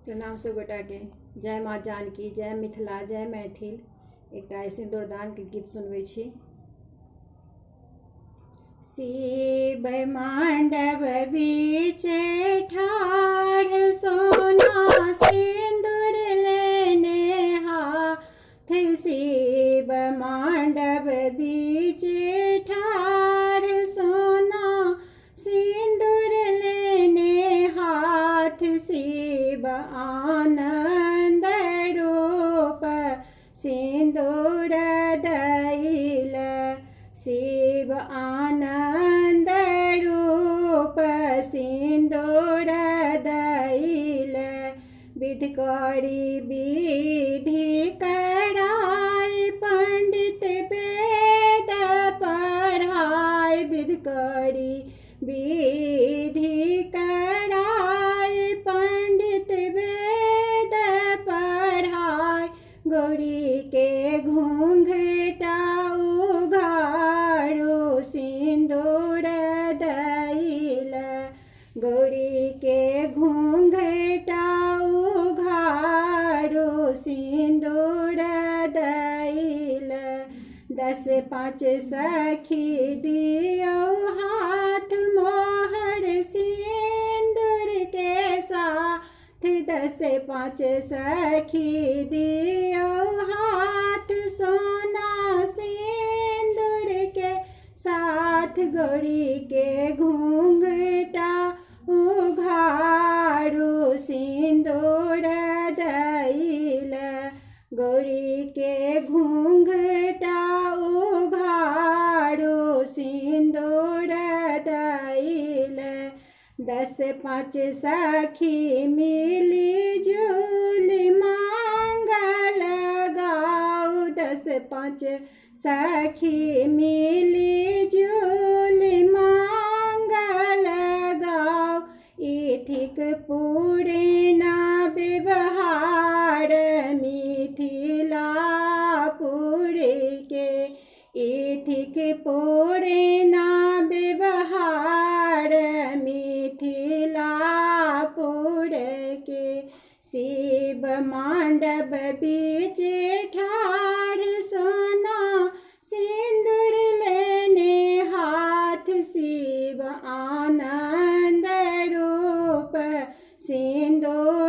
प्रणाम सब गोटा के। जय माँ जानकी, जय मिथिला, जय मैथिल। एकटा सिंदूरदान के गीत सुनबै छी। शिव मांडव बीच ठाढ़ सोना सिंदूर लेने हाथ। शिव मांडव बीच ठाढ़ सोना सिंदूर लेने हाथ। शिव आनंद रूप सिंदूर दैल। शिव आनंद रूप सिंदूर दैल। विधि करी विधि कराय पंडित वेद पढ़ाय। विधि करी विधि कराय पंडित वेद पढ़ाय। गौरी के घूंघटा उघारो सिंदूर दैल। गौरी के घूंघटा उघारो सिंदूर दैल। 10-5 सखी दियो हाथ मोहर सिंदूर के साथ। 10-5 सखी दियो हाथ सोना सिंदूर के साथ। गौरी के घूंघटा उघारो सिंदूर दैल। गौरी के घूंघटा उघारो सिंदूर दैल। 10-5 सखी मिली जुली मांगल गाओ। 10-5 सखी मिली जुली मांगल गाओ। इथिक पुरेना व्यवहार मिथिला पुरे के। इथिक पुरेना व्यवहार मिथिला पुरे के। शिव मांडव बीच ठाढ़ सोना सिंदूर लेने हाथ। शिव आनंद रूप सिंदूर